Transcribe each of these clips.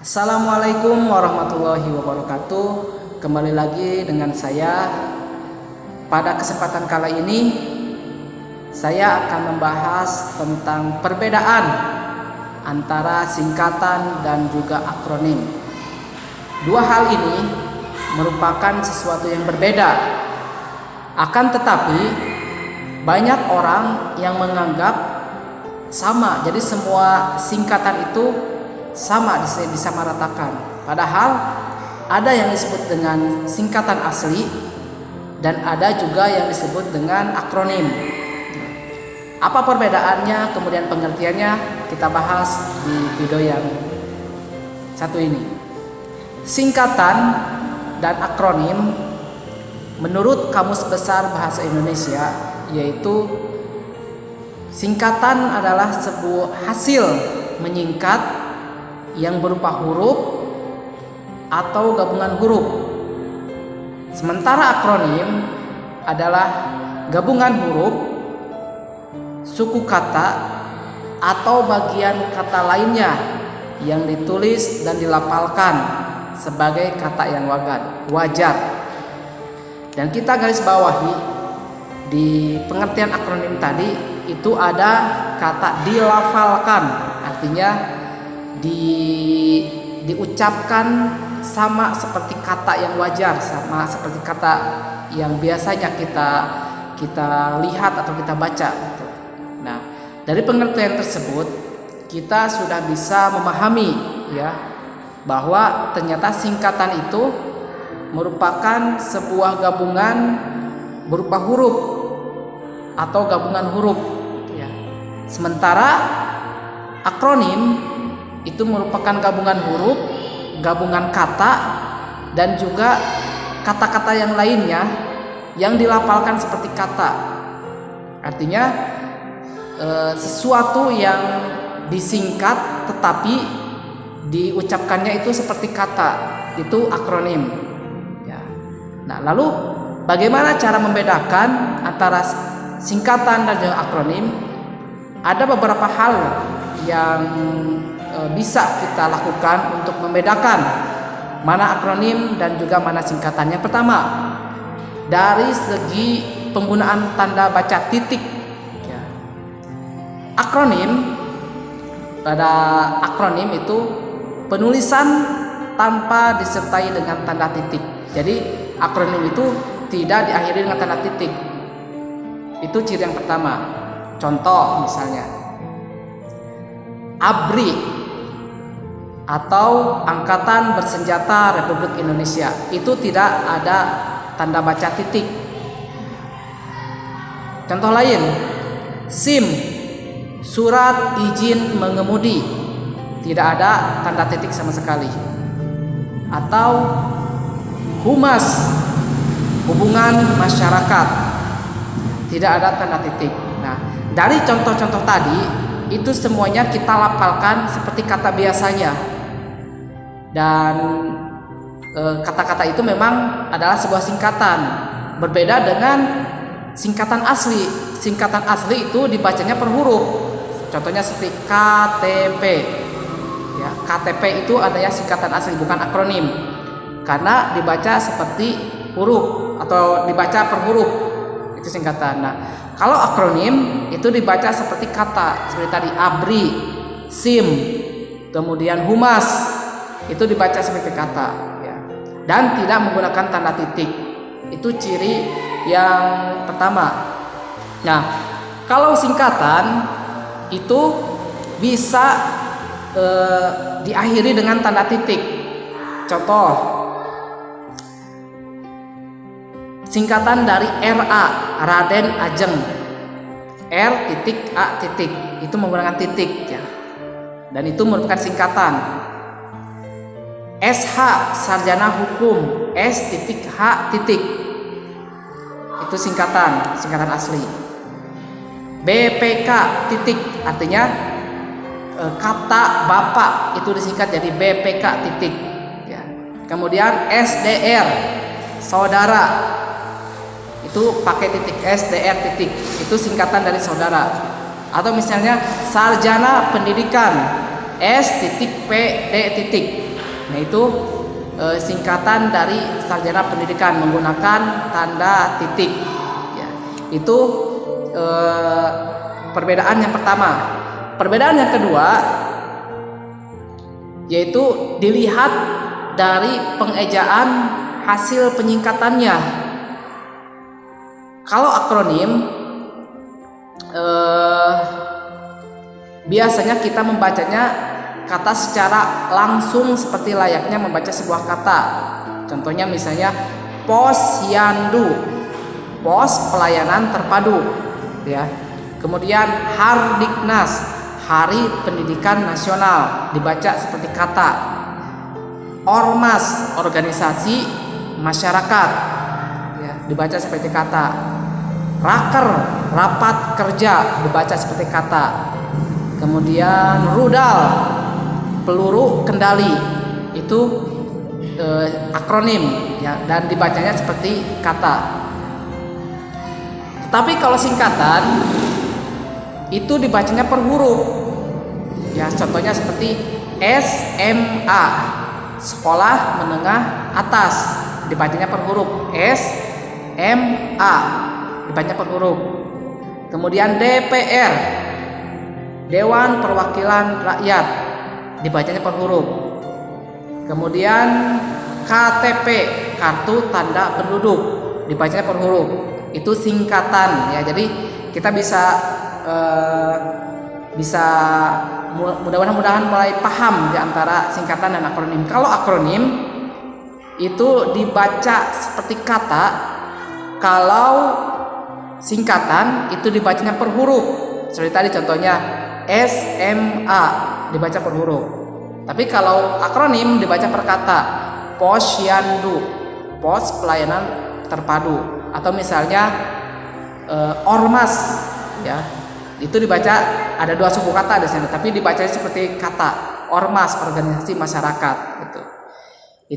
Assalamualaikum warahmatullahi wabarakatuh. Kembali lagi dengan saya. Pada kesempatan kali ini saya akan membahas tentang perbedaan antara singkatan dan juga akronim. Dua hal ini merupakan sesuatu yang berbeda. Akan tetapi banyak orang yang menganggap sama. Jadi semua singkatan itu sama, disamaratakan. Padahal ada yang disebut dengan singkatan asli dan ada juga yang disebut dengan akronim. Apa perbedaannya, kemudian pengertiannya, kita bahas di video yang satu ini. Singkatan dan akronim menurut Kamus Besar Bahasa Indonesia, yaitu singkatan adalah sebuah hasil menyingkat yang berupa huruf atau gabungan huruf. Sementara akronim adalah gabungan huruf, suku kata, atau bagian kata lainnya yang ditulis dan dilafalkan sebagai kata yang wajar. Dan kita garis bawahi di pengertian akronim tadi itu ada kata dilafalkan, artinya diucapkan sama seperti kata yang wajar, sama seperti kata yang biasanya kita lihat atau kita baca. Nah, dari pengertian tersebut kita sudah bisa memahami ya bahwa ternyata singkatan itu merupakan sebuah gabungan berupa huruf atau gabungan huruf ya. Sementara akronim itu merupakan gabungan huruf, gabungan kata, dan juga kata-kata yang lainnya yang dilafalkan seperti kata. Artinya sesuatu yang disingkat tetapi diucapkannya itu seperti kata, itu akronim. Ya. Nah, lalu bagaimana cara membedakan antara singkatan dan juga akronim? Ada beberapa hal yang bisa kita lakukan untuk membedakan mana akronim dan juga mana singkatan. Yang pertama, dari segi penggunaan tanda baca titik ya. Pada akronim itu penulisan tanpa disertai dengan tanda titik. Jadi akronim itu tidak diakhiri dengan tanda titik. Itu ciri yang pertama. Contoh misalnya ABRI atau Angkatan Bersenjata Republik Indonesia, itu tidak ada tanda baca titik. Contoh lain, SIM, Surat Izin Mengemudi, tidak ada tanda titik sama sekali. Atau HUMAS, Hubungan Masyarakat, tidak ada tanda titik. Nah, dari contoh-contoh tadi itu semuanya kita lafalkan seperti kata biasanya. Dan kata-kata itu memang adalah sebuah singkatan, berbeda dengan singkatan asli. Singkatan asli itu dibacanya per huruf. Contohnya seperti KTP. Ya, KTP itu adanya singkatan asli, bukan akronim, karena dibaca seperti huruf atau dibaca per huruf, itu singkatan. Nah, kalau akronim itu dibaca seperti kata, seperti tadi ABRI, SIM, kemudian HUMAS, itu dibaca seperti kata ya. Dan tidak menggunakan tanda titik. Itu ciri yang pertama. Nah, kalau singkatan itu bisa diakhiri dengan tanda titik. Contoh, singkatan dari RA, Raden Ajeng. R titik A titik, itu menggunakan titik ya. Dan itu merupakan singkatan. SH, Sarjana Hukum, S titik H titik, itu singkatan asli. BPK titik, artinya kata bapak itu disingkat jadi BPK titik ya. Kemudian SDR, saudara, itu pakai titik SDR titik, itu singkatan dari saudara. Atau misalnya sarjana pendidikan, S titik P D titik, yaitu singkatan dari sarjana pendidikan menggunakan tanda titik. Ya, itu perbedaan yang pertama. Perbedaan yang kedua yaitu dilihat dari pengejaan hasil penyingkatannya. Kalau akronim biasanya kita membacanya kata secara langsung seperti layaknya membaca sebuah kata. Contohnya misalnya Posyandu, pos pelayanan terpadu, ya. Kemudian Hardiknas, Hari Pendidikan Nasional, dibaca seperti kata. Ormas, organisasi masyarakat, ya, dibaca seperti kata. Raker, rapat kerja, dibaca seperti kata. Kemudian rudal, peluru kendali, itu akronim, ya, dan dibacanya seperti kata. Tetapi kalau singkatan itu dibacanya per huruf, ya, contohnya seperti SMA, Sekolah Menengah Atas, dibacanya per huruf. SMA, dibacanya per huruf. Kemudian DPR, Dewan Perwakilan Rakyat, dibacanya per huruf. Kemudian KTP, Kartu Tanda Penduduk, dibacanya per huruf. Itu singkatan, ya. Jadi kita bisa mudah-mudahan mulai paham di antara singkatan dan akronim. Kalau akronim itu dibaca seperti kata, kalau singkatan itu dibacanya per huruf. Seperti tadi contohnya SMA, dibaca per huruf. Tapi kalau akronim dibaca per kata. Posyandu, pos pelayanan terpadu, atau misalnya ormas, ya, itu dibaca ada dua suku kata di sana, tapi dibacanya seperti kata. Ormas, organisasi masyarakat, gitu.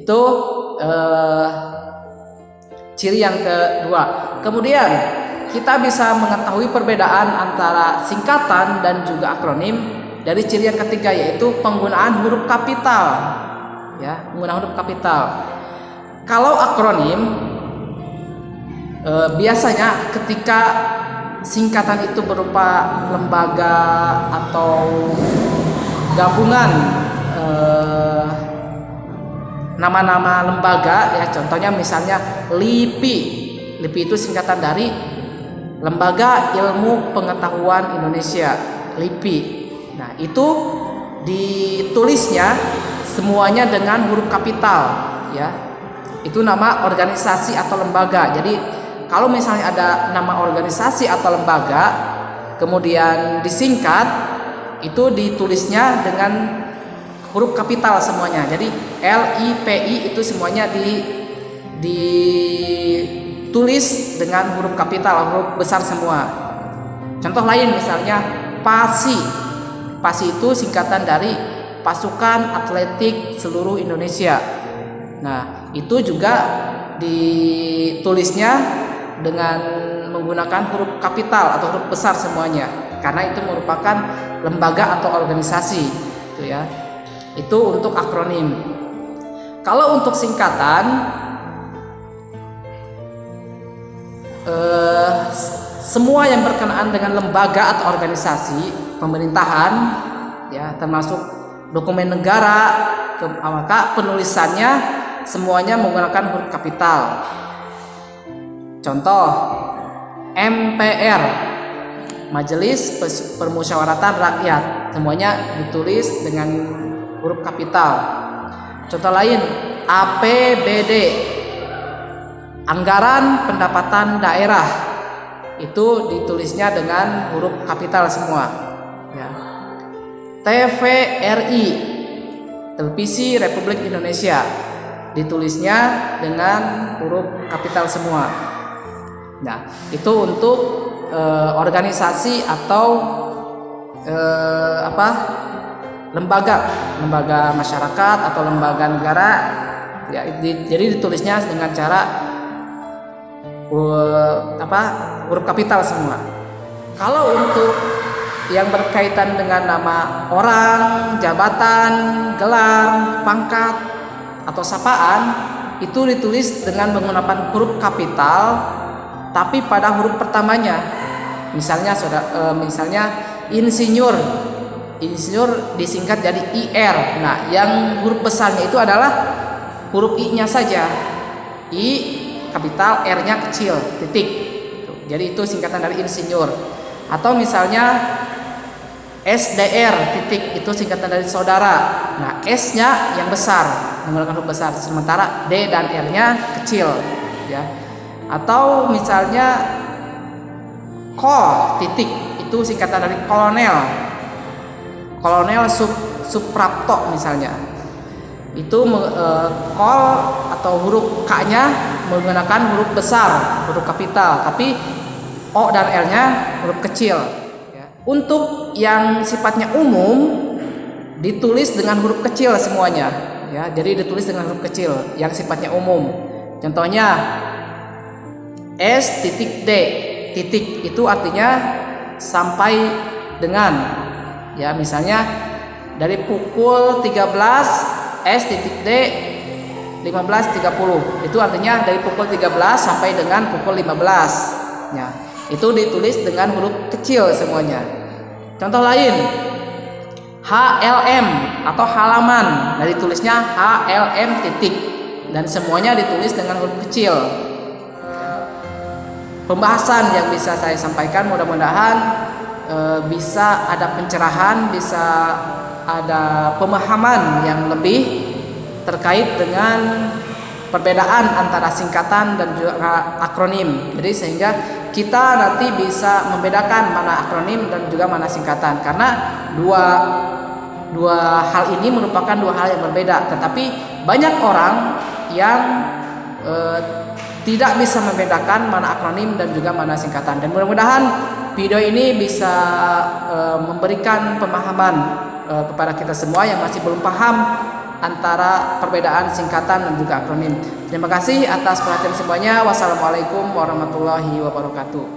Itu ciri yang kedua. Kemudian kita bisa mengetahui perbedaan antara singkatan dan juga akronim dari ciri yang ketiga, yaitu penggunaan huruf kapital, ya, penggunaan huruf kapital. Kalau akronim biasanya ketika singkatan itu berupa lembaga atau gabungan nama-nama lembaga, ya, contohnya misalnya LIPI. LIPI itu singkatan dari Lembaga Ilmu Pengetahuan Indonesia, LIPI. Nah, itu ditulisnya semuanya dengan huruf kapital, ya. Itu nama organisasi atau lembaga. Jadi kalau misalnya ada nama organisasi atau lembaga kemudian disingkat, itu ditulisnya dengan huruf kapital semuanya. Jadi LIPI itu semuanya ditulis dengan huruf kapital, huruf besar semua. Contoh lain misalnya PASI. PASI itu singkatan dari Pasukan Atletik Seluruh Indonesia. Nah, itu juga ditulisnya dengan menggunakan huruf kapital atau huruf besar semuanya, karena itu merupakan lembaga atau organisasi, itu ya. Itu untuk akronim. Kalau untuk singkatan, semua yang berkenaan dengan lembaga atau organisasi pemerintahan, ya, termasuk dokumen negara, maka penulisannya semuanya menggunakan huruf kapital. Contoh MPR, Majelis Permusyawaratan Rakyat, semuanya ditulis dengan huruf kapital. Contoh lain APBD, Anggaran Pendapatan Daerah, itu ditulisnya dengan huruf kapital semua, ya. TVRI, Televisi Republik Indonesia, ditulisnya dengan huruf kapital semua. Nah, itu untuk organisasi atau lembaga masyarakat atau lembaga negara, ya, jadi ditulisnya dengan cara huruf kapital semua. Kalau untuk yang berkaitan dengan nama orang, jabatan, gelar, pangkat, atau sapaan itu ditulis dengan menggunakan huruf kapital, tapi pada huruf pertamanya. Misalnya insinyur disingkat jadi IR. Nah, yang huruf besarnya itu adalah huruf I-nya saja, I kapital, R-nya kecil, titik. Jadi itu singkatan dari insinyur. Atau misalnya SDR titik, itu singkatan dari saudara. Nah, S-nya yang besar menggunakan huruf besar, sementara D dan R-nya kecil, ya. Atau misalnya Kol titik, itu singkatan dari kolonel. Kolonel Suprapto misalnya. Itu kol atau huruf K-nya menggunakan huruf besar, huruf kapital, tapi O dan L-nya huruf kecil. Untuk yang sifatnya umum ditulis dengan huruf kecil semuanya, ya. Jadi ditulis dengan huruf kecil yang sifatnya umum. Contohnya S titik D titik, itu artinya sampai dengan, ya. Misalnya dari pukul 13 S titik D 15.30, itu artinya dari pukul 13 sampai dengan pukul 15, ya. Itu ditulis dengan huruf kecil semuanya. Contoh lain, HLM atau halaman, dari tulisnya HLM titik, dan semuanya ditulis dengan huruf kecil. Pembahasan yang bisa saya sampaikan mudah-mudahan bisa ada pencerahan, bisa ada pemahaman yang lebih terkait dengan perbedaan antara singkatan dan juga akronim. Jadi sehingga kita nanti bisa membedakan mana akronim dan juga mana singkatan, karena dua hal ini merupakan dua hal yang berbeda. Tetapi banyak orang yang tidak bisa membedakan mana akronim dan juga mana singkatan. Dan mudah-mudahan video ini bisa memberikan pemahaman kepada kita semua yang masih belum paham antara perbedaan singkatan dan juga akronim. Terima kasih atas perhatian semuanya. Wassalamualaikum warahmatullahi wabarakatuh.